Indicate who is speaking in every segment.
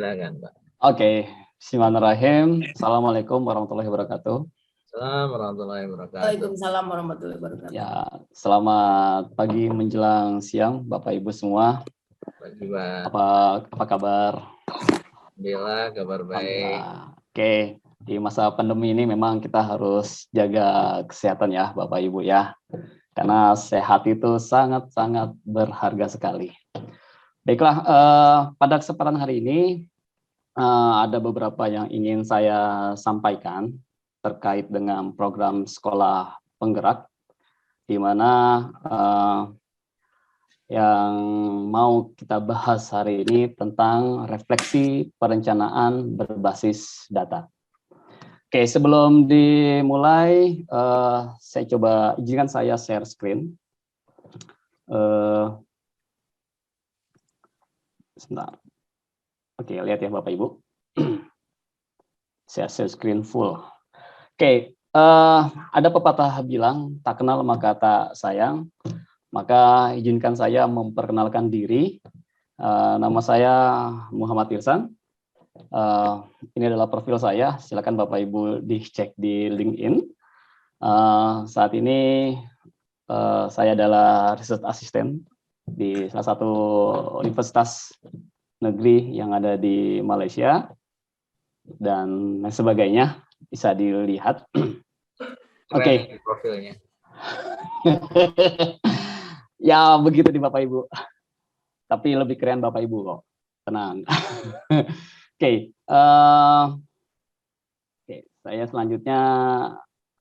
Speaker 1: Silakan, Pak.
Speaker 2: Oke, Bismillahirrahmanirrahim. Assalamualaikum warahmatullahi wabarakatuh.
Speaker 1: Assalamualaikum warahmatullahi wabarakatuh.
Speaker 3: Waalaikumsalam warahmatullahi wabarakatuh.
Speaker 2: Ya, selamat pagi menjelang siang, Bapak Ibu semua.
Speaker 1: Pagi, Pak.
Speaker 2: Apa kabar?
Speaker 1: Alhamdulillah, kabar baik.
Speaker 2: Oke, di masa pandemi ini memang kita harus jaga kesehatan ya, Bapak Ibu ya. Karena sehat itu sangat-sangat berharga sekali. Baiklah, pada kesempatan hari ini ada beberapa yang ingin saya sampaikan terkait dengan program sekolah penggerak, di mana yang mau kita bahas hari ini tentang refleksi perencanaan berbasis data. Oke, sebelum dimulai, saya coba izinkan saya share screen. Sebentar. Oke, lihat ya Bapak Ibu. Saya share screen full. Oke, ada pepatah bilang, tak kenal maka tak sayang. Maka izinkan saya memperkenalkan diri. Nama saya Muhammad Irsan. Ini adalah profil saya. Silakan Bapak Ibu dicek di LinkedIn. Saat ini saya adalah research assistant di salah satu universitas negeri yang ada di Malaysia dan lain sebagainya, bisa dilihat. Oke.
Speaker 1: Profilnya.
Speaker 2: Ya begitu di Bapak Ibu. Tapi lebih keren Bapak Ibu kok. Tenang. Oke. Saya selanjutnya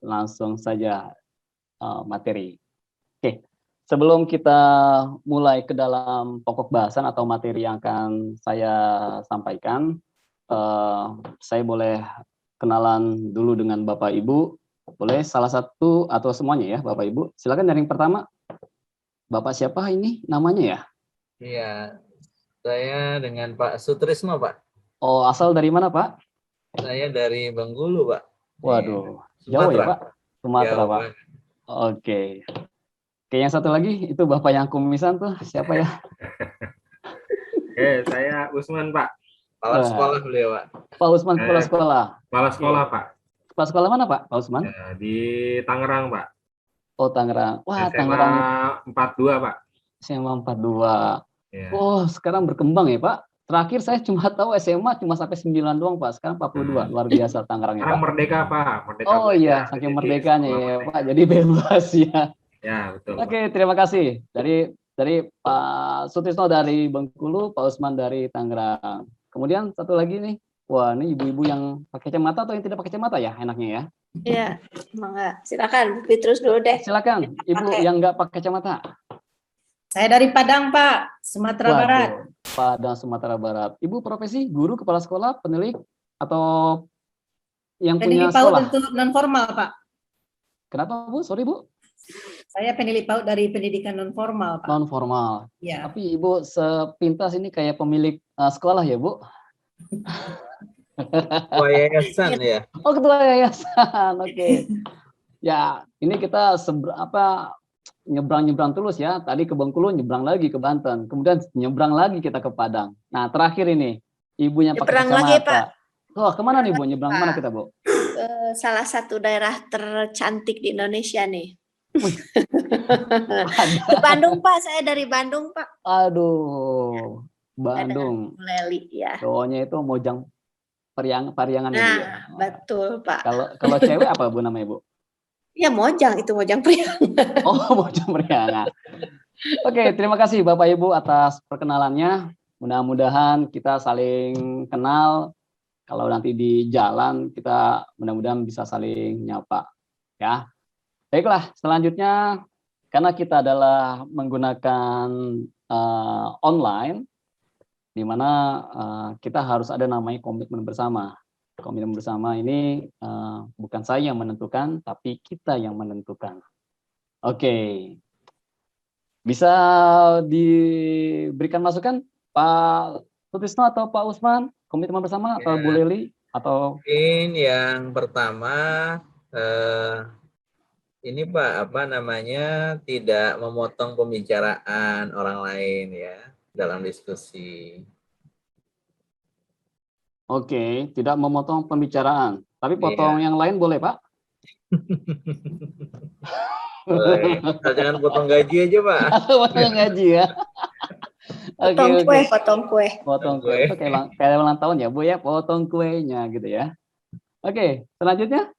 Speaker 2: langsung saja materi. Oke. Sebelum kita mulai ke dalam pokok bahasan atau materi yang akan saya sampaikan, saya boleh kenalan dulu dengan Bapak Ibu. Boleh salah satu atau semuanya ya Bapak Ibu. Silakan dari yang pertama. Bapak siapa ini namanya ya?
Speaker 1: Iya, saya dengan Pak Sutrisno, Pak.
Speaker 2: Oh, asal dari mana Pak?
Speaker 1: Saya dari Bengkulu, Pak.
Speaker 2: Waduh, jauh
Speaker 1: Sumatera.
Speaker 2: ya Pak? Sumatera
Speaker 1: Jauh,
Speaker 2: Pak. Oke. Oke, yang satu lagi itu Bapak yang kumisan tuh siapa ya?
Speaker 4: Saya Usman, Pak.
Speaker 1: Kepala sekolah beliau, Pak.
Speaker 2: Pak Usman, kepala sekolah.
Speaker 4: Kepala sekolah, Pak.
Speaker 2: Kepala sekolah mana Pak? Pak Usman?
Speaker 4: Di Tangerang, Pak.
Speaker 2: Oh, Tangerang. Wah,
Speaker 4: SMA
Speaker 2: Tangerang.
Speaker 4: 42, Pak.
Speaker 2: SMA 42.
Speaker 4: Ya.
Speaker 2: Oh, sekarang berkembang ya Pak. Terakhir saya cuma tahu SMA cuma sampai 9 doang Pak. Sekarang 42. Luar biasa Tangerang ya Pak.
Speaker 4: Sekarang merdeka, Pak. Merdeka
Speaker 2: Oh iya,
Speaker 4: belajar.
Speaker 2: saking
Speaker 4: Jadi
Speaker 2: merdekanya
Speaker 4: sekolah
Speaker 2: ya
Speaker 4: merdeka.
Speaker 2: Pak. Jadi bebas ya.
Speaker 4: Ya, betul.
Speaker 2: Oke, terima kasih. Dari Pak Sutisno dari Bengkulu, Pak Usman dari Tangerang. Kemudian satu lagi nih. Wah, ini ibu-ibu yang pakai kacamata atau yang tidak pakai kacamata ya enaknya ya?
Speaker 3: Iya, mangga. Silakan, Bu Petrus dulu deh.
Speaker 2: Silakan, ibu yang nggak pakai kacamata.
Speaker 5: Saya dari Padang, Pak, Sumatera Barat.
Speaker 2: Padang, Sumatera Barat. Ibu profesi guru, kepala sekolah, penilik, atau yang punya
Speaker 5: Pendidik PAUD
Speaker 2: sekolah?
Speaker 5: untuk non formal, Pak.
Speaker 2: Kenapa Bu? Sorry Bu.
Speaker 5: Saya pendidik PAUD dari pendidikan non formal, Pak.
Speaker 2: Non formal.
Speaker 5: Ya.
Speaker 2: Tapi Ibu sepintas ini kayak pemilik sekolah ya Bu?
Speaker 1: Ketua yayasan ya.
Speaker 2: Oh, ketua yayasan. Oke. Ya, ini kita nyebrang-nyebrang terus ya. Tadi ke Bengkulu, nyebrang lagi ke Banten. Kemudian nyebrang lagi kita ke Padang. Nah, terakhir ini, ibunya pakai
Speaker 3: Nyebrang lagi,
Speaker 2: kacamata. Oh, kemana nih Bu? Nyebrang mana kita Bu?
Speaker 3: Salah satu daerah tercantik di Indonesia nih. Di Bandung, Pak. Saya dari Bandung, Pak.
Speaker 2: Aduh, Bandung.
Speaker 3: Leli, ya.
Speaker 2: Cowoknya itu Mojang Pariangan
Speaker 3: Nah,
Speaker 2: ya.
Speaker 3: betul, Pak.
Speaker 2: Kalau cewek apa Bu namanya Bu?
Speaker 3: Ya, Mojang itu Mojang Priangan.
Speaker 2: Oh, Mojang Pariangan. Oke, terima kasih Bapak Ibu atas perkenalannya. Mudah-mudahan kita saling kenal. Kalau nanti di jalan kita mudah-mudahan bisa saling nyapa ya. Baiklah, selanjutnya karena kita adalah menggunakan online, di mana kita harus ada namanya komitmen bersama. Komitmen bersama ini bukan saya yang menentukan, tapi kita yang menentukan. Oke. Bisa diberikan masukan Pak Sutisno atau Pak Usman? Komitmen bersama atau Bu Leli? Atau
Speaker 1: Mungkin yang pertama, ini Pak, apa namanya, tidak memotong pembicaraan orang lain ya dalam diskusi.
Speaker 2: Oke, tidak memotong pembicaraan. Tapi potong yang lain boleh, Pak?
Speaker 1: Boleh. Asal jangan potong gaji aja, Pak.
Speaker 2: Potong gaji ya. Oke,
Speaker 3: Potong
Speaker 2: oke.
Speaker 3: kue, potong kue.
Speaker 2: Potong kue. Itu kayak ulang tahun ya, Bu ya, potong kuenya gitu ya. Oke, selanjutnya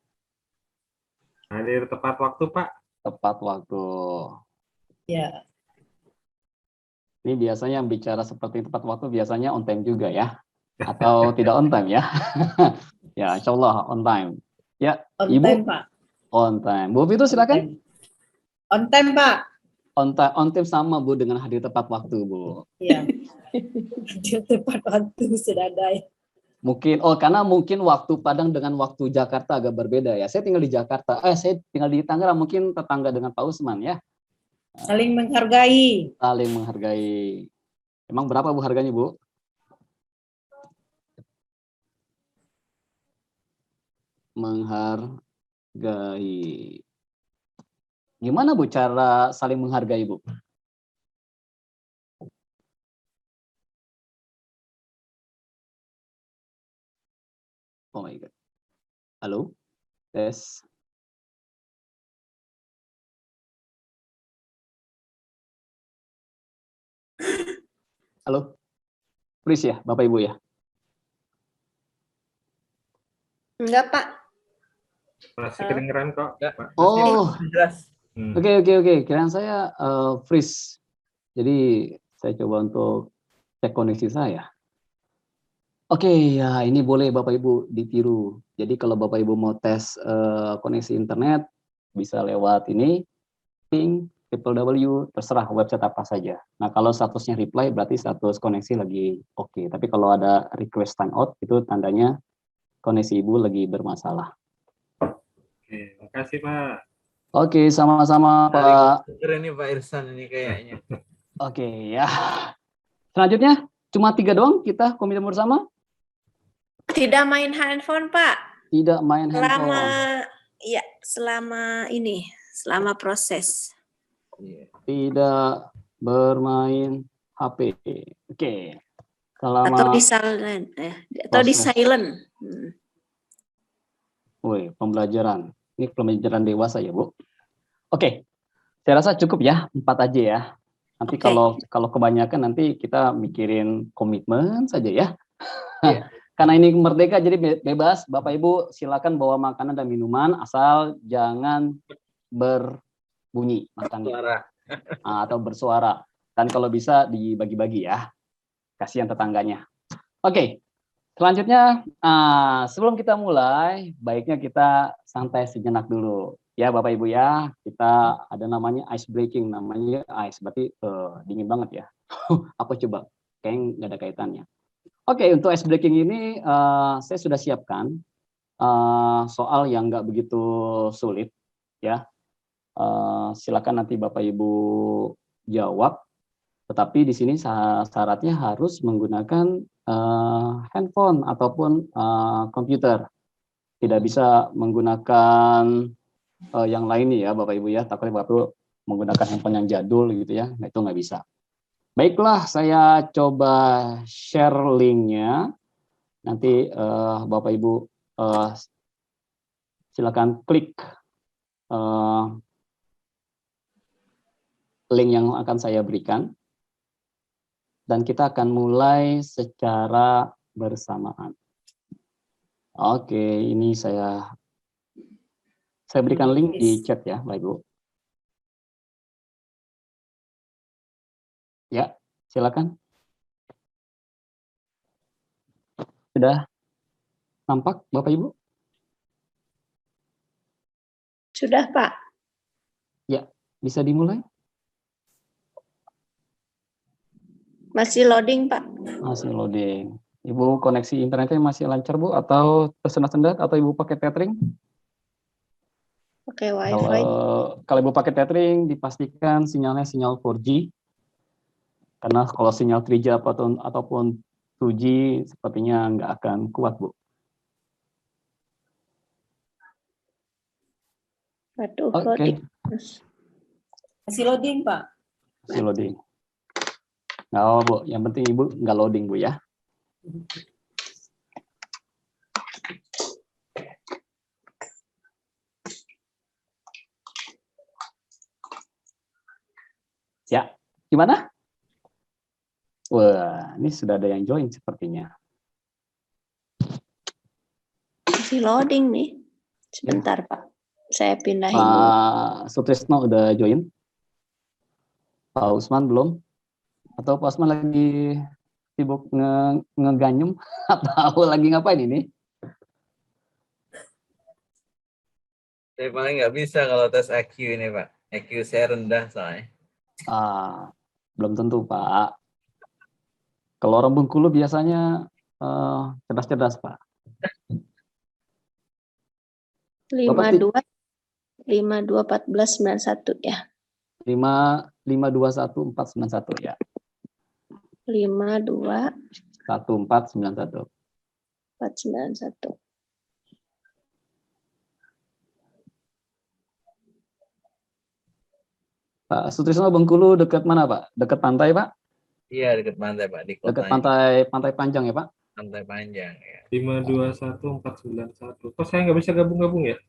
Speaker 4: Hadir tepat waktu, Pak.
Speaker 2: tepat waktu.
Speaker 5: Ya.
Speaker 2: Ini biasanya yang bicara seperti tepat waktu biasanya on time juga ya. Atau tidak on time ya. Ya, insya Allah on time. Ya,
Speaker 5: On
Speaker 2: Ibu
Speaker 5: time, Pak.
Speaker 2: on time. Bu Fitu silakan.
Speaker 5: On time, Pak.
Speaker 2: On time sama Bu dengan hadir tepat waktu, Bu.
Speaker 5: Iya. Dia tepat waktu sudah ada.
Speaker 2: Mungkin karena mungkin waktu Padang dengan waktu Jakarta agak berbeda ya. Saya tinggal di Jakarta. Saya tinggal di Tangerang, mungkin tetangga dengan Pak Usman ya.
Speaker 5: Saling menghargai.
Speaker 2: Saling menghargai. Emang berapa Bu harganya, Bu? Menghargai. Gimana Bu cara saling menghargai, Bu? Oh my God. Halo? Tes. Halo? Please ya, Bapak Ibu ya.
Speaker 3: Enggak, Pak.
Speaker 4: Masih kedengeran kok,
Speaker 1: Ya.
Speaker 4: Pak.
Speaker 2: Oh,
Speaker 1: Jelas.
Speaker 2: oke. Kirain saya freeze. Jadi saya coba untuk cek koneksi saya. Oke, ya ini boleh Bapak Ibu ditiru. Jadi kalau Bapak Ibu mau tes koneksi internet, bisa lewat ini, ping, www, terserah website apa saja. Nah kalau statusnya reply berarti status koneksi lagi oke. Tapi kalau ada request timeout, itu tandanya koneksi Ibu lagi bermasalah.
Speaker 4: Oke, makasih, Pak.
Speaker 2: Oke, sama-sama Pak.
Speaker 1: Keren nih Pak Irsan ini kayaknya.
Speaker 2: Oke, ya. Selanjutnya, cuma 3 doang kita komitmen bersama?
Speaker 3: Tidak main handphone, Pak.
Speaker 2: Tidak main
Speaker 3: Selama
Speaker 2: handphone.
Speaker 3: selama proses.
Speaker 1: Iya.
Speaker 2: Tidak bermain HP. Oke. Selama
Speaker 3: Atau di silent, atau di
Speaker 2: proses.
Speaker 3: silent.
Speaker 2: Woi, pembelajaran. Ini pembelajaran dewasa ya, Bu. Oke. Saya rasa cukup ya, 4 aja ya. Nanti
Speaker 3: Oke.
Speaker 2: kalau kebanyakan nanti kita mikirin komitmen saja ya.
Speaker 1: Iya.
Speaker 2: Karena ini merdeka jadi bebas, Bapak Ibu silakan bawa makanan dan minuman asal jangan berbunyi makannya
Speaker 1: Suara.
Speaker 2: atau bersuara. Dan kalau bisa dibagi-bagi ya. Kasihan tetangganya. Oke. Selanjutnya, sebelum kita mulai, baiknya kita santai sejenak dulu. Ya Bapak Ibu ya, kita ada namanya ice breaking, namanya ice, berarti dingin banget ya. Apa coba? Kayaknya nggak ada kaitannya. Oke, untuk ice breaking ini saya sudah siapkan soal yang nggak begitu sulit. Ya, silakan nanti Bapak Ibu jawab. Tetapi di sini syaratnya harus menggunakan handphone ataupun komputer. Tidak bisa menggunakan yang lain nih ya Bapak Ibu ya. Takutnya Bapak Ibu menggunakan handphone yang jadul gitu ya. Nah itu nggak bisa. Baiklah, saya coba share linknya. Nanti Bapak Ibu silakan klik link yang akan saya berikan. Dan kita akan mulai secara bersamaan. Oke, ini saya berikan link di chat ya, Bapak Ibu. Ya, silakan. Sudah nampak Bapak Ibu?
Speaker 3: Sudah, Pak.
Speaker 2: Ya, bisa dimulai?
Speaker 3: Masih loading, Pak.
Speaker 2: Masih loading. Ibu koneksi internetnya masih lancar Bu atau tersendat-sendat atau Ibu pakai tethering?
Speaker 3: Oke, WiFi.
Speaker 2: Kalau Ibu pakai tethering dipastikan sinyalnya sinyal 4G. Karena kalau sinyal 3G ataupun 2G sepertinya nggak akan kuat Bu.
Speaker 3: Aduh,
Speaker 2: Oke.
Speaker 3: loading.
Speaker 5: Masih loading, Pak.
Speaker 2: Masih loading. Nggak apa Bu, yang penting Ibu nggak loading Bu ya. Ya, gimana? Wah, ini sudah ada yang join sepertinya.
Speaker 3: Masih loading nih. Sebentar, Pak. Saya pindahin dulu.
Speaker 2: Pak Sutrisno udah join? Pak Usman belum? Atau Pak Usman lagi sibuk ngeganyum atau lagi ngapain ini?
Speaker 1: Saya paling nggak bisa kalau tes IQ ini, Pak. IQ saya rendah soalnya.
Speaker 2: Belum tentu, Pak. Kalau orang Bengkulu biasanya cerdas-cerdas, Pak. Bapak
Speaker 3: 52 1491 ya.
Speaker 2: 551 ya.
Speaker 3: 52
Speaker 2: 1491.
Speaker 3: 491.
Speaker 2: Pak Sutrisno, Bengkulu dekat mana, Pak? Dekat pantai, Pak?
Speaker 1: Iya, dekat pantai, Pak. Di
Speaker 2: Dekat
Speaker 1: kotanya.
Speaker 2: pantai Panjang ya, Pak?
Speaker 1: Pantai Panjang, ya.
Speaker 4: 521491. Kok saya nggak bisa gabung-gabung ya?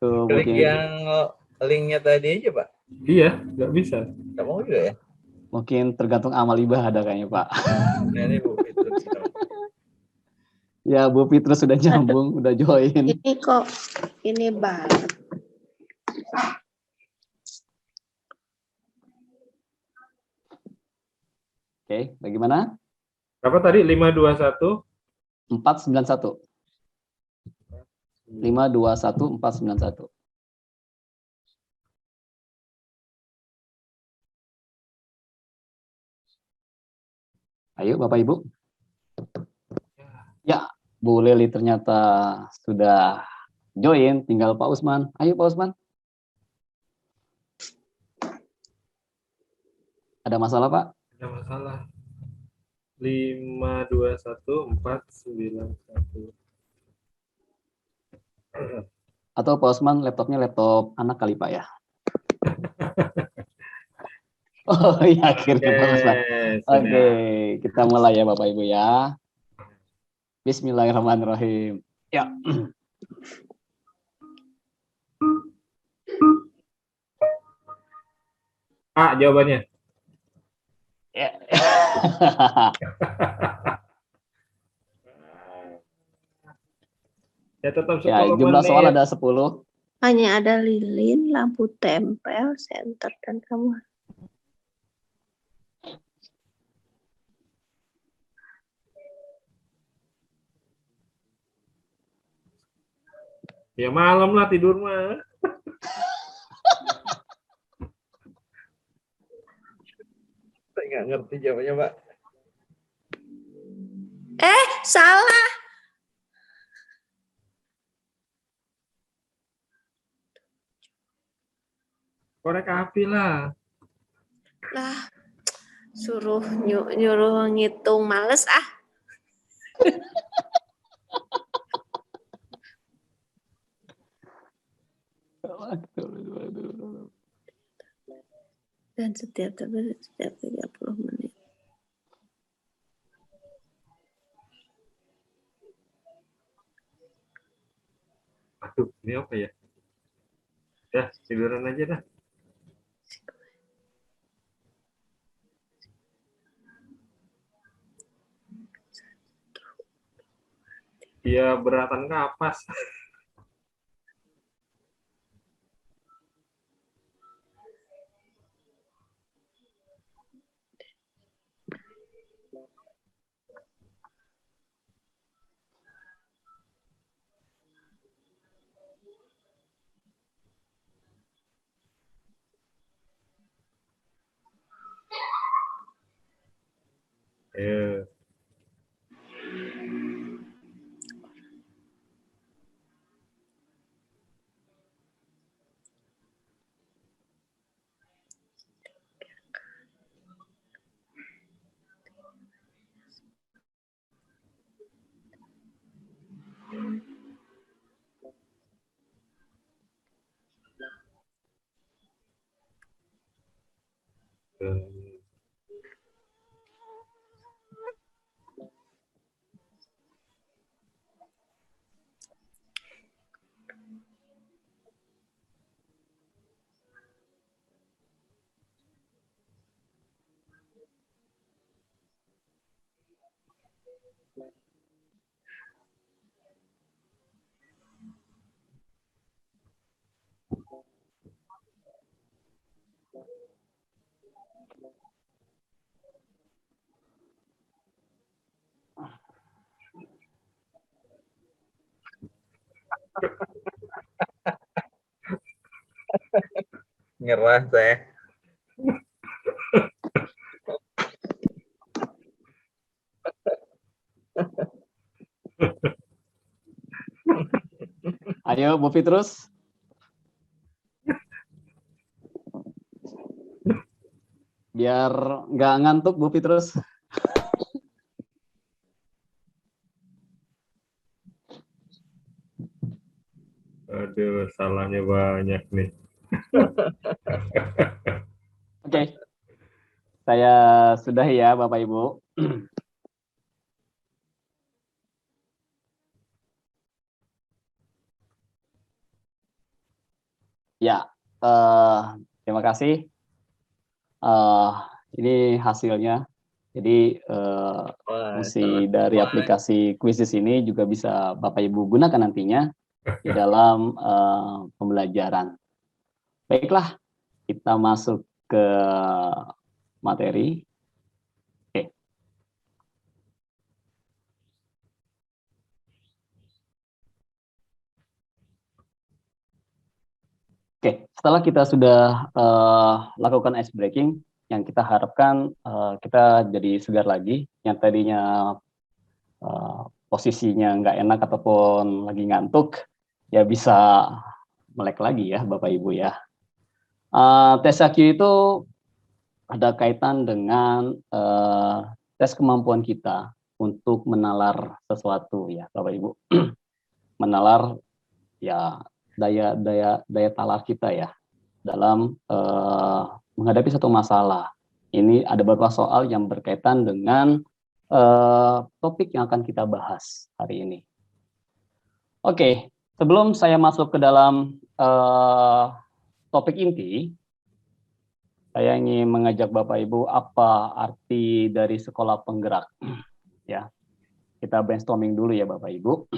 Speaker 2: Tuh,
Speaker 1: Klik
Speaker 2: mungkin
Speaker 1: yang linknya tadi aja, Pak.
Speaker 4: Iya, nggak bisa.
Speaker 1: Nggak mau juga ya?
Speaker 2: tergantung amal ibadah kayaknya, Pak.
Speaker 1: Nah, ini Bu Fitrus.
Speaker 2: Ya, Bu Fitrus sudah nyambung, udah join.
Speaker 3: Ini kok ini banget.
Speaker 2: Oke, bagaimana?
Speaker 4: Apa tadi? 521?
Speaker 2: 491. 521 491. Ayo Bapak Ibu. Ya, Bu Leli ternyata sudah join, tinggal Pak Usman. Ayo Pak Usman. Ada masalah, Pak?
Speaker 4: Ada masalah. 521491.
Speaker 2: Atau Pak Usman laptopnya laptop anak kali, Pak ya? Oh iya, akhirnya Pak Usman. Oke, kita mulai ya Bapak Ibu ya. Bismillahirrahmanirrahim. Ya.
Speaker 4: A jawabannya.
Speaker 2: Ya.
Speaker 4: Ya tetap 10
Speaker 2: Ya, jumlah
Speaker 4: menit.
Speaker 2: soal ada 10.
Speaker 3: Hanya ada lilin, lampu tempel, senter, dan kamu.
Speaker 4: Ya malam lah tidur mah.
Speaker 1: Saya nggak ngerti jawabannya, Pak.
Speaker 3: Salah.
Speaker 4: Korek api lah.
Speaker 3: Lah, suruh nyuruh ngitung males ah. Dan setiap 30 menit.
Speaker 4: Aduh, ini apa ya? Dah, tiduran aja dah. Dia beratan kapas. Ayo.
Speaker 1: Nyerah saya.
Speaker 2: Ayo, Bu Petrus. Biar nggak ngantuk, Bu Petrus.
Speaker 4: Aduh, salahnya banyak nih.
Speaker 2: Oke. Saya sudah ya, Bapak Ibu. Ya, terima kasih. Ini hasilnya. Jadi
Speaker 1: Wah,
Speaker 2: fungsi dari aplikasi Quizzes ini juga bisa Bapak Ibu gunakan nantinya di dalam pembelajaran. Baiklah, kita masuk ke materi. Oke. Oke, setelah kita sudah lakukan ice breaking, yang kita harapkan kita jadi segar lagi. Yang tadinya posisinya nggak enak ataupun lagi ngantuk, ya bisa melek lagi ya Bapak Ibu ya. Tes IQ itu ada kaitan dengan tes kemampuan kita untuk menalar sesuatu ya Bapak Ibu. Menalar ya daya talar kita ya dalam menghadapi satu masalah. Ini ada beberapa soal yang berkaitan dengan topik yang akan kita bahas hari ini. Oke, sebelum saya masuk ke dalam topik inti, saya ingin mengajak Bapak Ibu apa arti dari sekolah penggerak. Ya, kita brainstorming dulu ya Bapak Ibu.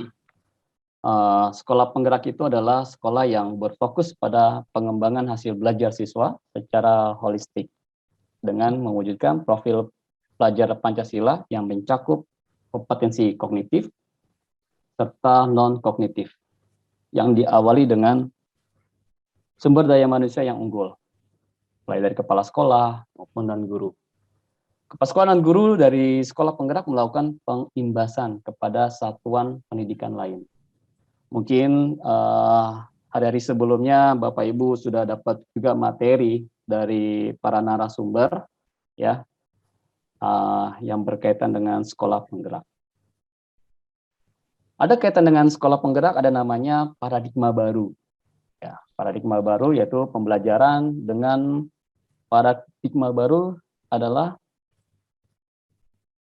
Speaker 2: Sekolah penggerak itu adalah sekolah yang berfokus pada pengembangan hasil belajar siswa secara holistik dengan mewujudkan profil pelajar Pancasila yang mencakup kompetensi kognitif serta non-kognitif yang diawali dengan sumber daya manusia yang unggul, mulai dari kepala sekolah maupun dan guru. Kepala sekolah dan guru dari sekolah penggerak melakukan pengimbasan kepada satuan pendidikan lain. Mungkin hari-hari sebelumnya Bapak Ibu sudah dapat juga materi dari para narasumber ya yang berkaitan dengan sekolah penggerak. Ada kaitan dengan sekolah penggerak, ada namanya paradigma baru. Ya, paradigma baru yaitu pembelajaran dengan paradigma baru adalah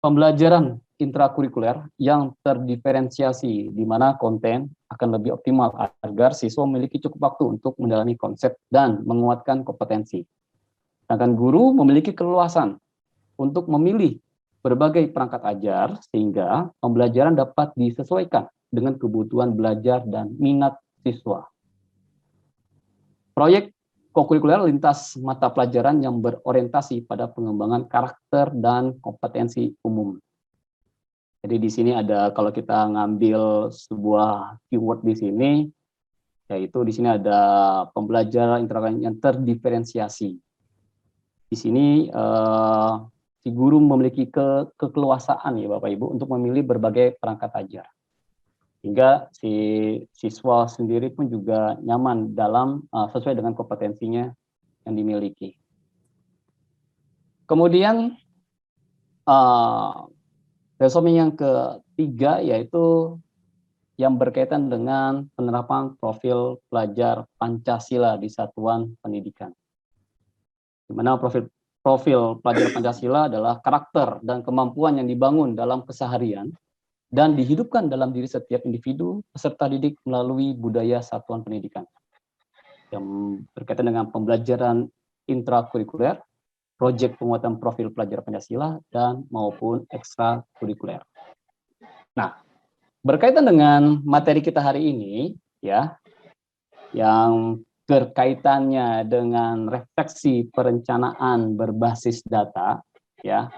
Speaker 2: pembelajaran intrakurikuler yang terdiferensiasi di mana konten akan lebih optimal agar siswa memiliki cukup waktu untuk mendalami konsep dan menguatkan kompetensi. Sedangkan guru memiliki keluasan untuk memilih berbagai perangkat ajar sehingga pembelajaran dapat disesuaikan dengan kebutuhan belajar dan minat siswa. Proyek kokurikuler lintas mata pelajaran yang berorientasi pada pengembangan karakter dan kompetensi umum. Jadi di sini ada, kalau kita ngambil sebuah keyword di sini, yaitu di sini ada pembelajaran yang terdiferensiasi. Di sini si guru memiliki kekeluasaan ya Bapak Ibu untuk memilih berbagai perangkat ajar. Hingga si siswa sendiri pun juga nyaman dalam sesuai dengan kompetensinya yang dimiliki. Kemudian resuming yang ketiga yaitu yang berkaitan dengan penerapan profil pelajar Pancasila di satuan pendidikan. Di mana profil pelajar Pancasila adalah karakter dan kemampuan yang dibangun dalam keseharian dan dihidupkan dalam diri setiap individu peserta didik melalui budaya satuan pendidikan. Yang berkaitan dengan pembelajaran intrakurikuler, proyek penguatan profil pelajar Pancasila, dan maupun ekstrakurikuler. Nah, berkaitan dengan materi kita hari ini, ya, yang berkaitannya dengan refleksi perencanaan berbasis data, ya,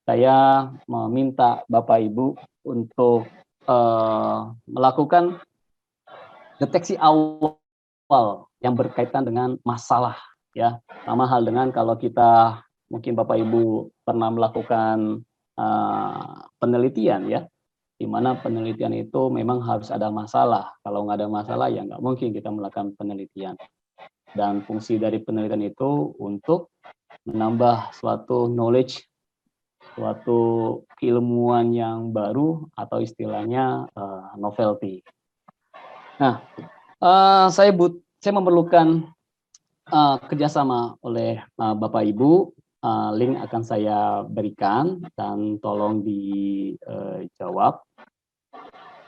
Speaker 2: saya meminta Bapak Ibu untuk melakukan deteksi awal yang berkaitan dengan masalah, ya. Sama hal dengan kalau kita mungkin Bapak Ibu pernah melakukan penelitian, ya, di mana penelitian itu memang harus ada masalah. Kalau nggak ada masalah, ya nggak mungkin kita melakukan penelitian. Dan fungsi dari penelitian itu untuk menambah suatu knowledge, suatu keilmuan yang baru atau istilahnya novelty. Nah, saya memerlukan kerjasama oleh Bapak Ibu. Link akan saya berikan dan tolong dijawab.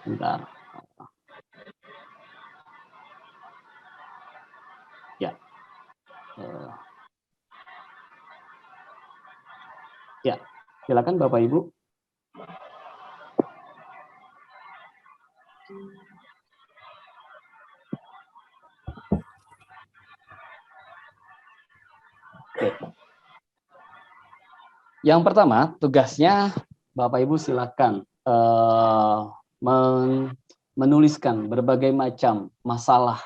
Speaker 2: Bentar. Ya. Ya, silakan Bapak Ibu. Oke. Yang pertama, tugasnya Bapak Ibu silakan menuliskan berbagai macam masalah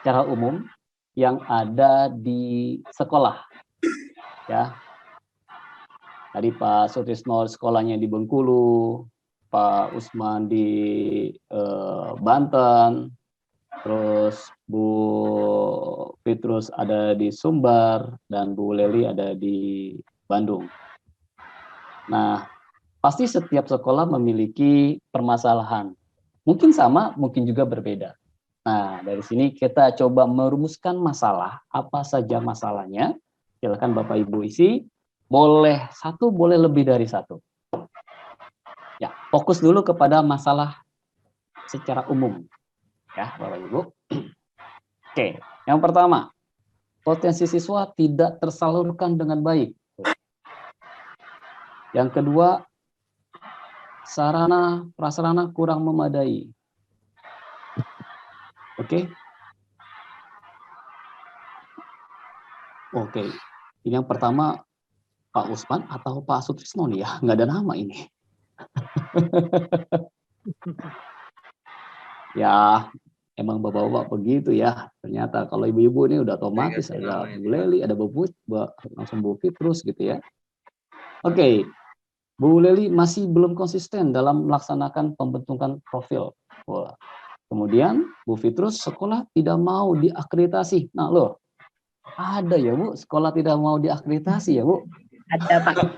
Speaker 2: secara umum yang ada di sekolah. Ya. Tadi Pak Sutrisno sekolahnya di Bengkulu, Pak Usman di Banten, terus Bu Petrus ada di Sumbar, dan Bu Leli ada di Bandung. Nah, pasti setiap sekolah memiliki permasalahan. Mungkin sama, mungkin juga berbeda. Nah, dari sini kita coba merumuskan masalah, apa saja masalahnya. Silakan Bapak Ibu isi, boleh satu, boleh lebih dari satu. Ya, fokus dulu kepada masalah secara umum. Ya, Bapak Ibu. Oke, yang pertama, potensi siswa tidak tersalurkan dengan baik. Yang kedua, sarana prasarana kurang memadai. Oke. Oke. Ini yang pertama Pak Usman atau Pak Sutrisno nih ya, nggak ada nama ini. Ya, emang bapak-bapak begitu ya. Ternyata kalau ibu-ibu ini udah otomatis ada Bu Leli, ada langsung Bu Fitrus gitu ya. Oke. Bu Leli masih belum konsisten dalam melaksanakan pembentukan profil. Wah. Kemudian Bu Fitrus sekolah tidak mau diakreditasi. Nah loh, ada ya Bu, sekolah tidak mau diakreditasi ya Bu?
Speaker 5: Ada Pak.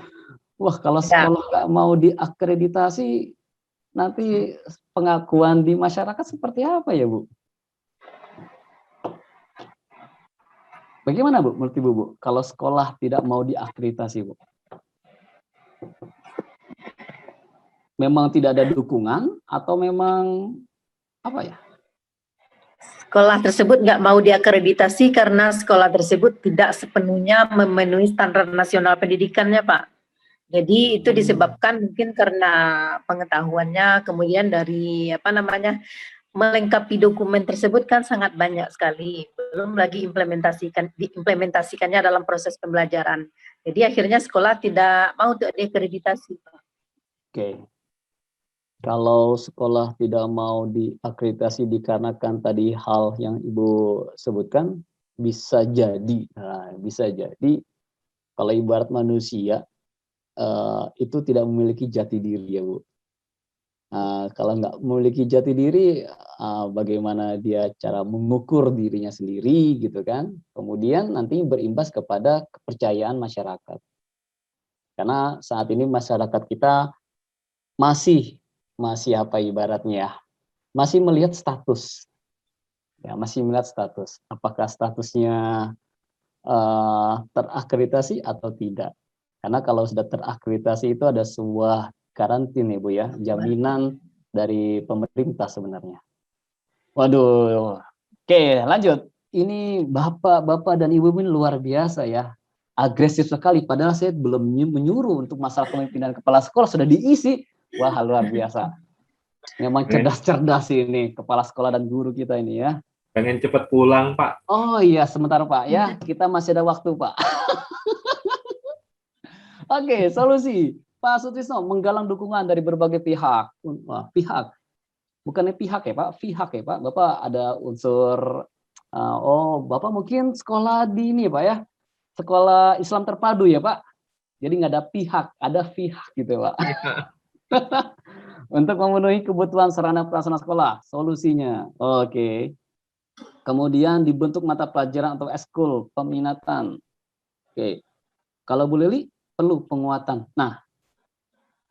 Speaker 2: Wah, kalau sekolah nggak mau diakreditasi, nanti pengakuan di masyarakat seperti apa ya Bu? Bagaimana Bu, menurut Ibu Bu, kalau sekolah tidak mau diakreditasi Bu? Memang tidak ada dukungan atau memang apa ya?
Speaker 5: Sekolah tersebut nggak mau diakreditasi karena sekolah tersebut tidak sepenuhnya memenuhi standar nasional pendidikannya, Pak. Jadi itu disebabkan mungkin karena pengetahuannya, kemudian dari melengkapi dokumen tersebut kan sangat banyak sekali. Belum lagi diimplementasikannya dalam proses pembelajaran. Jadi akhirnya sekolah tidak mau untuk diakreditasi, Pak.
Speaker 2: Oke. Kalau sekolah tidak mau diakreditasi dikarenakan tadi hal yang Ibu sebutkan, bisa jadi, bisa jadi kalau ibarat manusia itu tidak memiliki jati diri ya Bu. Kalau nggak memiliki jati diri, bagaimana dia cara mengukur dirinya sendiri gitu kan? Kemudian nanti berimbas kepada kepercayaan masyarakat. Karena saat ini masyarakat kita masih apa ibaratnya ya, masih melihat status, ya masih melihat status, apakah statusnya terakreditasi atau tidak. Karena kalau sudah terakreditasi itu ada sebuah karantin ya Bu ya, jaminan dari pemerintah sebenarnya. Waduh, oke lanjut. Ini bapak-bapak dan ibu ini luar biasa ya, agresif sekali. Padahal saya belum menyuruh untuk masalah kepemimpinan kepala sekolah sudah diisi. Wah, luar biasa. Memang cerdas-cerdas ini kepala sekolah dan guru kita ini ya.
Speaker 4: Pengen cepet pulang, Pak.
Speaker 2: Oh iya, sebentar Pak ya. Kita masih ada waktu Pak. Oke, solusi. Pak Sutrisno menggalang dukungan dari berbagai pihak. Wah, pihak. Bukannya pihak ya Pak, pihak ya Pak. Bapak ada unsur, Bapak mungkin sekolah di ini Pak ya. Sekolah Islam terpadu ya Pak. Jadi nggak ada pihak, ada pihak gitu Pak. Untuk memenuhi kebutuhan sarana prasarana sekolah. Solusinya. Oke. Kemudian dibentuk mata pelajaran atau eskul peminatan. Oke. Kalau Bu Lili perlu penguatan. Nah,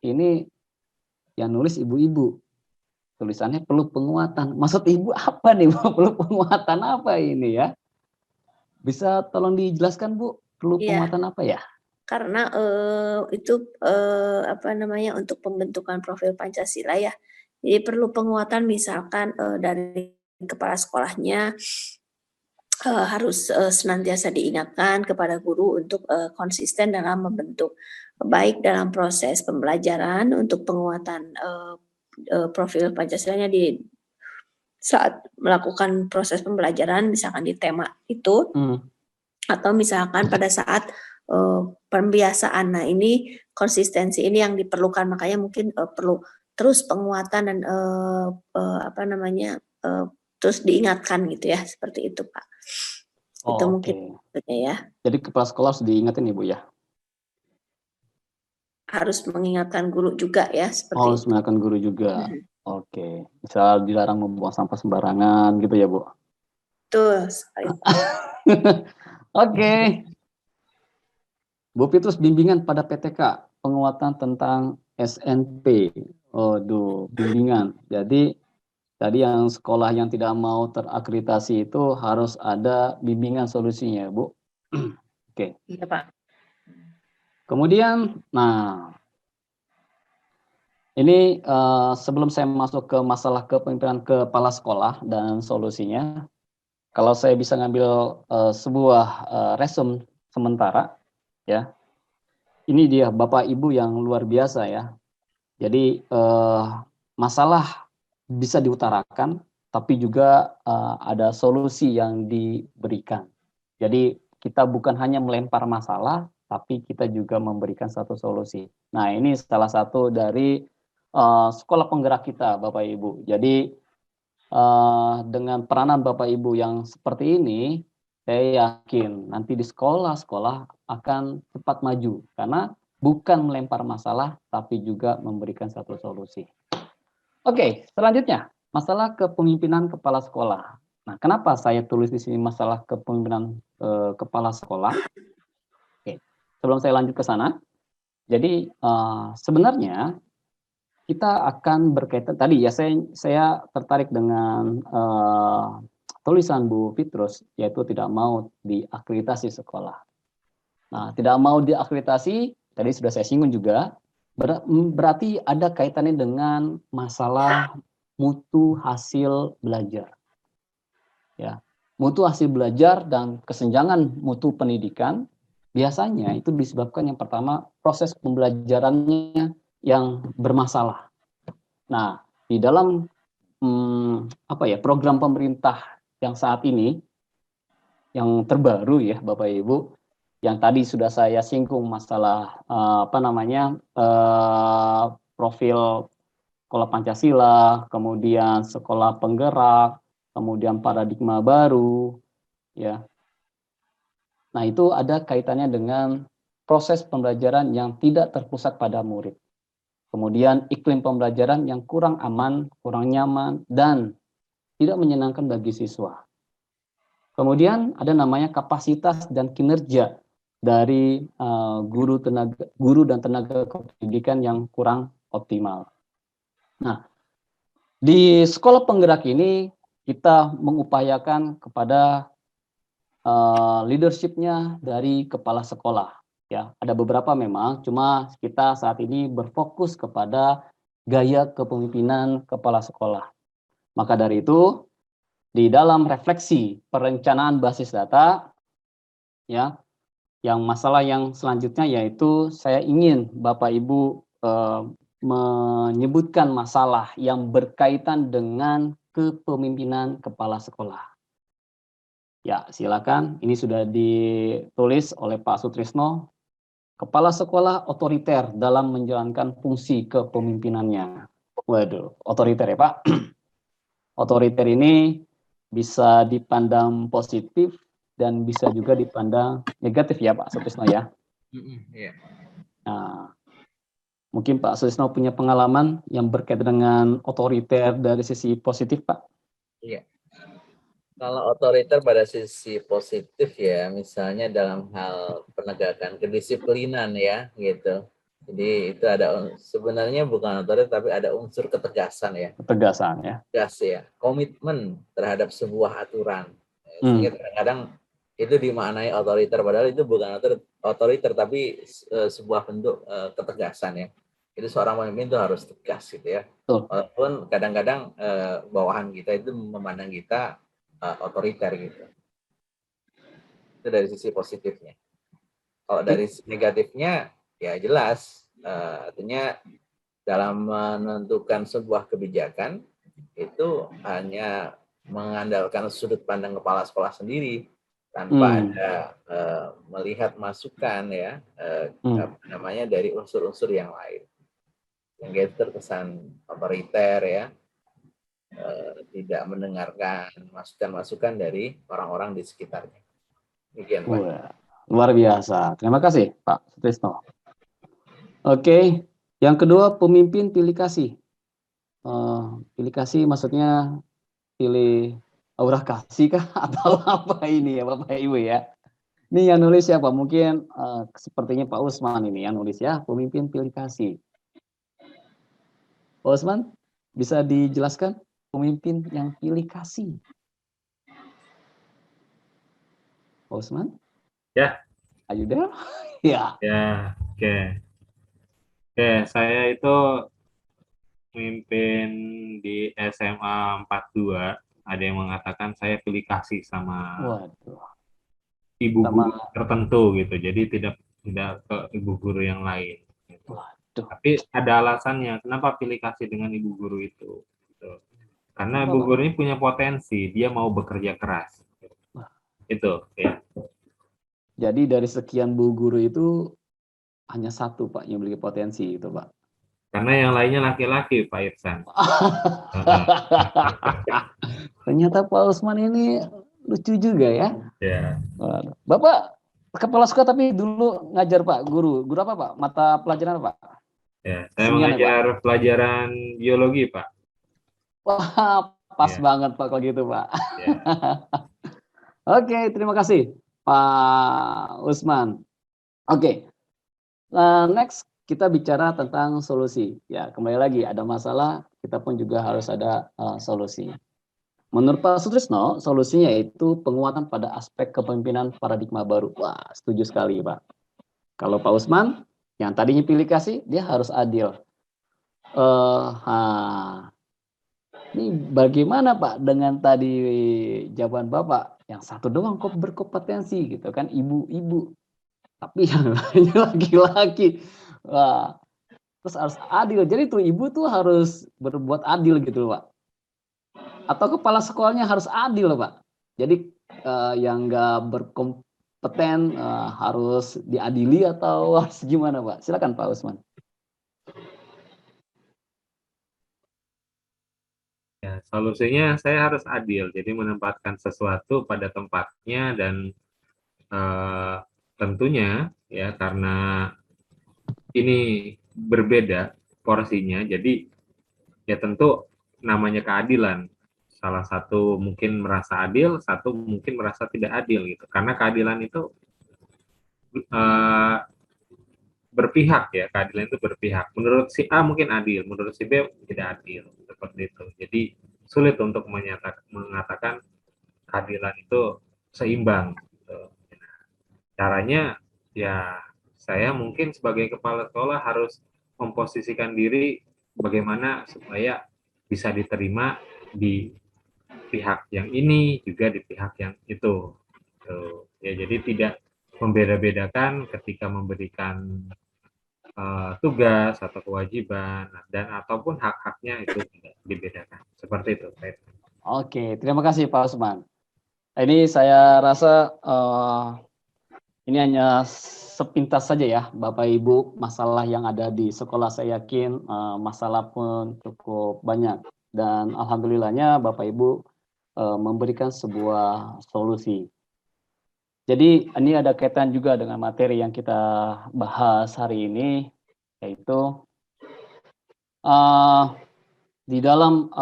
Speaker 2: ini yang nulis ibu-ibu. Tulisannya perlu penguatan. Maksud ibu apa nih Bu? Perlu penguatan apa ini ya? Bisa tolong dijelaskan Bu? Perlu
Speaker 3: Iya.
Speaker 2: penguatan apa ya?
Speaker 3: Karena itu apa namanya, untuk pembentukan profil Pancasila ya. Jadi perlu penguatan misalkan dari kepala sekolahnya harus senantiasa diingatkan kepada guru untuk konsisten dalam membentuk, baik dalam proses pembelajaran untuk penguatan profil Pancasilanya di saat melakukan proses pembelajaran, misalkan di tema itu, atau misalkan pada saat pembiasaan. Nah, ini konsistensi ini yang diperlukan, makanya mungkin perlu terus penguatan dan apa namanya, terus diingatkan gitu ya, seperti itu Pak. Itu mungkin ya.
Speaker 2: Jadi kepala sekolah harus diingatin Ibu ya?
Speaker 3: Harus mengingatkan guru juga ya, seperti
Speaker 2: harus
Speaker 3: itu.
Speaker 2: mengingatkan guru juga. Oke. Misal dilarang membuang sampah sembarangan gitu ya Bu?
Speaker 3: Betul sekali.
Speaker 2: Oke. Bu Petrus, bimbingan pada PTK, penguatan tentang SNP. Waduh, bimbingan. Jadi tadi yang sekolah yang tidak mau terakreditasi itu harus ada bimbingan solusinya, Bu. Oke.
Speaker 5: Iya Pak.
Speaker 2: Kemudian, nah, ini sebelum saya masuk ke masalah kepemimpinan kepala sekolah dan solusinya, kalau saya bisa ngambil sebuah resume sementara, ya, ini dia Bapak Ibu yang luar biasa ya. Jadi masalah bisa diutarakan, tapi juga ada solusi yang diberikan. Jadi kita bukan hanya melempar masalah, tapi kita juga memberikan satu solusi. Nah, ini salah satu dari sekolah penggerak kita, Bapak Ibu. Jadi dengan peranan Bapak Ibu yang seperti ini, saya yakin nanti di sekolah-sekolah akan cepat maju. Karena bukan melempar masalah, tapi juga memberikan satu solusi. Oke, selanjutnya, masalah kepemimpinan kepala sekolah. Nah, kenapa saya tulis di sini masalah kepemimpinan kepala sekolah? Oke, sebelum saya lanjut ke sana, jadi sebenarnya kita akan berkaitan tadi ya, saya tertarik dengan tulisan Bu Petrus, yaitu tidak mau diakreditasi sekolah. Nah, tidak mau diakreditasi, tadi sudah saya singgung juga, berarti ada kaitannya dengan masalah mutu hasil belajar. Ya, mutu hasil belajar dan kesenjangan mutu pendidikan biasanya itu disebabkan yang pertama proses pembelajarannya yang bermasalah. Nah, di dalam program pemerintah yang saat ini yang terbaru ya Bapak Ibu, yang tadi sudah saya singgung masalah profil sekolah Pancasila, kemudian sekolah penggerak, kemudian paradigma baru, ya. Nah, itu ada kaitannya dengan proses pembelajaran yang tidak terpusat pada murid. Kemudian iklim pembelajaran yang kurang aman, kurang nyaman, dan tidak menyenangkan bagi siswa. Kemudian ada namanya kapasitas dan kinerja dari guru dan tenaga pendidikan yang kurang optimal. Nah, di sekolah penggerak ini kita mengupayakan kepada leadership-nya dari kepala sekolah. Ya, ada beberapa memang, cuma kita saat ini berfokus kepada gaya kepemimpinan kepala sekolah. Maka dari itu, di dalam refleksi perencanaan basis data, ya, yang masalah yang selanjutnya yaitu saya ingin Bapak Ibu menyebutkan masalah yang berkaitan dengan kepemimpinan kepala sekolah. Ya, silakan. Ini sudah ditulis oleh Pak Sutrisno. Kepala sekolah otoriter dalam menjalankan fungsi kepemimpinannya. Waduh, otoriter ya Pak. Otoriter ini bisa dipandang positif dan bisa juga dipandang negatif ya Pak Sutrisno ya.
Speaker 1: Iya.
Speaker 2: Nah, mungkin Pak Sutrisno punya pengalaman yang berkaitan dengan otoriter dari sisi positif Pak.
Speaker 1: Iya. Kalau otoriter pada sisi positif ya, misalnya dalam hal penegakan kedisiplinan ya, gitu. Jadi itu ada sebenarnya bukan otoriter tapi ada unsur ketegasan ya.
Speaker 2: Ketegasan ya.
Speaker 1: Tegas ya, komitmen terhadap sebuah aturan. Sehingga kadang-kadang itu dimaknai otoriter padahal itu bukan otoriter tapi sebuah bentuk ketegasan ya. Jadi seorang pemimpin itu harus tegas gitu ya. Walaupun kadang-kadang bawahan kita itu memandang kita otoriter gitu. Itu dari sisi positifnya. Kalau dari sisi negatifnya ya jelas artinya dalam menentukan sebuah kebijakan itu hanya mengandalkan sudut pandang kepala sekolah sendiri tanpa ada melihat masukan ya namanya dari unsur-unsur yang lain. Yang terkesan otoriter ya. Tidak mendengarkan masukan-masukan dari orang-orang di sekitarnya. Demikian, Pak.
Speaker 2: Wah, luar biasa. Terima kasih, Pak Sutrisno. Oke, yang kedua pemimpin pilih kasih. Pilih kasih maksudnya pilih aura kasih kah atau apa ini ya Bapak Ibu ya? Ini yang nulis siapa? Mungkin sepertinya Pak Usman ini yang nulis ya, pemimpin pilih kasih. Pak Usman, bisa dijelaskan? Pemimpin yang pilih kasih. Pak Usman?
Speaker 4: Ya.
Speaker 2: Ayo deh. Ya.
Speaker 4: Ya, oke. Oke, saya itu pemimpin di SMA 42. Ada yang mengatakan saya pilih kasih sama ibu guru tertentu gitu. Jadi tidak ke ibu guru yang lain. Gitu. Tapi ada alasannya kenapa pilih kasih dengan ibu guru itu. Gitu. Karena ibu guru ini punya potensi, dia mau bekerja keras. Itu ya.
Speaker 2: Jadi dari sekian bu guru itu hanya satu Pak yang memiliki potensi itu Pak.
Speaker 4: Karena yang lainnya laki-laki Pak Irsan.
Speaker 2: Ternyata Pak Usman ini lucu juga ya.
Speaker 4: Ya.
Speaker 2: Bapak kepala sekolah tapi dulu ngajar Pak, guru apa Pak? Mata pelajaran apa Pak?
Speaker 4: Ya, saya mengajar pelajaran biologi Pak.
Speaker 2: Wah, pas banget Pak kalau gitu Pak. Ya. Oke, terima kasih Pak Usman. Oke, next kita bicara tentang solusi. Ya, kembali lagi ada masalah, kita pun juga harus ada solusi. Menurut Pak Sutrisno, solusinya itu penguatan pada aspek kepemimpinan paradigma baru. Wah, setuju sekali Pak. Kalau Pak Usman, yang tadinya pilih kasih, dia harus adil. Ini bagaimana Pak dengan tadi jawaban Bapak? Yang satu doang kok berkompetensi gitu kan, ibu-ibu. Tapi yang lainnya laki-laki. Wah, terus harus adil. Jadi tuh ibu tuh harus berbuat adil gitu Pak. Atau kepala sekolahnya harus adil Pak. Jadi yang nggak berkompeten harus diadili atau harus gimana Pak? Silakan Pak Usman.
Speaker 4: Ya, solusinya saya harus adil, jadi menempatkan sesuatu pada tempatnya dan tentunya ya karena ini berbeda porsinya, jadi ya tentu namanya keadilan. Salah satu mungkin merasa adil, satu mungkin merasa tidak adil gitu. Karena keadilan itu berpihak ya, keadilan itu berpihak. Menurut si A mungkin adil, menurut si B tidak adil, seperti itu. Jadi sulit untuk mengatakan keadilan itu seimbang. Gitu. Caranya ya saya mungkin sebagai kepala sekolah harus memposisikan diri bagaimana supaya bisa diterima di pihak yang ini juga di pihak yang itu. Ya jadi tidak membeda-bedakan ketika memberikan tugas atau kewajiban dan ataupun hak-haknya itu tidak dibedakan. Seperti itu.
Speaker 2: Oke, terima kasih Pak Usman. Ini saya rasa ini hanya sepintas saja ya Bapak Ibu, masalah yang ada di sekolah saya yakin masalah pun cukup banyak, dan alhamdulillahnya Bapak Ibu memberikan sebuah solusi. Jadi ini ada kaitan juga dengan materi yang kita bahas hari ini, yaitu di dalam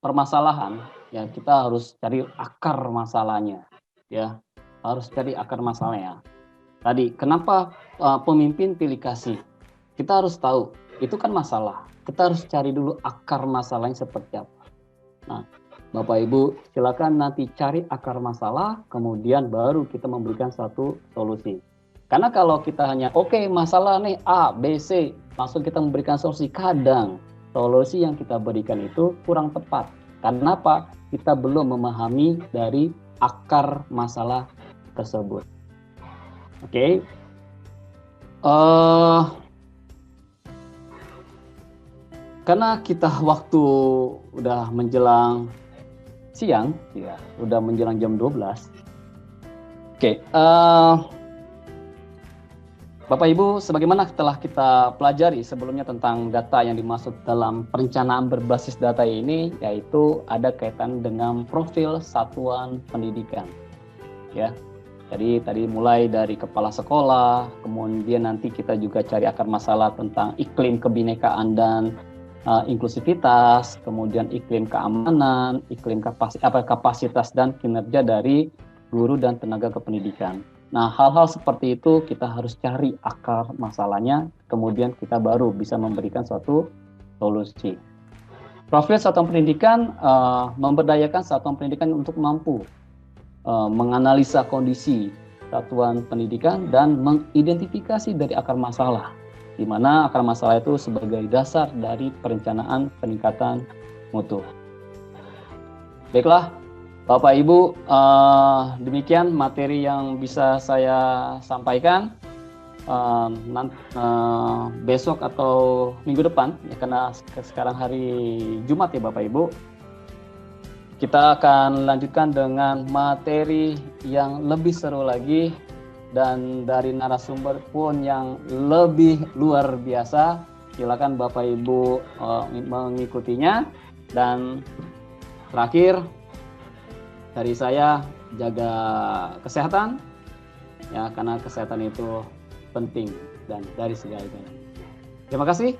Speaker 2: permasalahan ya kita harus cari akar masalahnya, ya harus cari akar masalahnya. Tadi kenapa pemimpin pilih kasih? Kita harus tahu itu kan masalah. Kita harus cari dulu akar masalahnya seperti apa. Nah, Bapak Ibu silakan nanti cari akar masalah, kemudian baru kita memberikan satu solusi. Karena kalau kita hanya oke, masalah nih A, B, C, langsung kita memberikan solusi, kadang solusi yang kita berikan itu kurang tepat. Karena apa? Kita belum memahami dari akar masalah tersebut. Oke. Karena kita waktu udah menjelang siang, ya, udah menjelang jam 12. Oke, Bapak Ibu, sebagaimana telah kita pelajari sebelumnya tentang data yang dimaksud dalam perencanaan berbasis data ini, yaitu ada kaitan dengan profil satuan pendidikan. Ya, jadi tadi mulai dari kepala sekolah, kemudian nanti kita juga cari akar masalah tentang iklim kebinekaan dan inklusivitas, kemudian iklim keamanan, iklim kapasitas dan kinerja dari guru dan tenaga kependidikan. Nah, hal-hal seperti itu kita harus cari akar masalahnya, kemudian kita baru bisa memberikan suatu solusi. Profil satuan pendidikan memberdayakan satuan pendidikan untuk mampu menganalisa kondisi satuan pendidikan dan mengidentifikasi dari akar masalah, di mana akar masalah itu sebagai dasar dari perencanaan peningkatan mutu. Baiklah, Bapak Ibu, demikian materi yang bisa saya sampaikan. Besok atau minggu depan, ya, karena sekarang hari Jumat ya Bapak Ibu, kita akan lanjutkan dengan materi yang lebih seru lagi dan dari narasumber pun yang lebih luar biasa. Silakan Bapak Ibu mengikutinya. Dan terakhir dari saya, jaga kesehatan ya, karena kesehatan itu penting dan dari segala-galanya. Terima kasih.